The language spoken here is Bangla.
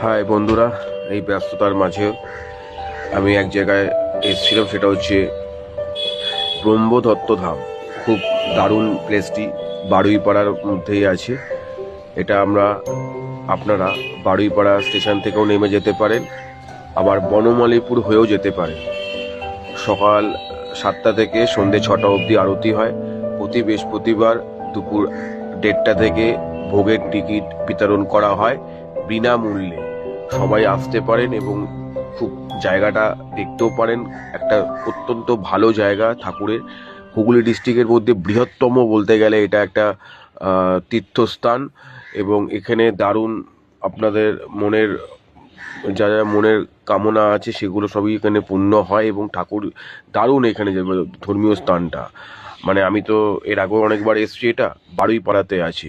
হাই বন্ধুরা, এই ব্যস্ততার মাঝে আমি এক জায়গায় এসেছিলাম, সেটা হচ্ছে ব্রহ্মদত্ত ধাম। খুব দারুণ প্লেসটি, বারুইপাড়ার মধ্যেই আছে এটা। আপনারা বারুইপাড়া স্টেশন থেকেও নেমে যেতে পারেন, আবার বনমালীপুর হয়েও যেতে পারেন। সকাল 7টা থেকে সন্ধ্যে 6টা অবধি আরতি হয়। প্রতি বৃহস্পতিবার দুপুর 1:30 থেকে ভোগের টিকিট বিতরণ করা হয় বিনামূল্যে। সবাই আসতে পারেন এবং খুব জায়গাটা দেখতেও পারেন। একটা অত্যন্ত ভালো জায়গা ঠাকুরের। হুগলি ডিস্ট্রিক্টের মধ্যে বৃহত্তম বলতে গেলে এটা একটা তীর্থস্থান। এবং এখানে দারুণ আপনাদের মনের যা যা মনের কামনা আছে সেগুলো সবই এখানে পূর্ণ হয়। এবং ঠাকুর দারুণ এখানে যে ধর্মীয় স্থানটা, মানে আমি তো এর আগেও অনেকবার এসেছি। এটা বারুইপাড়াতে আছে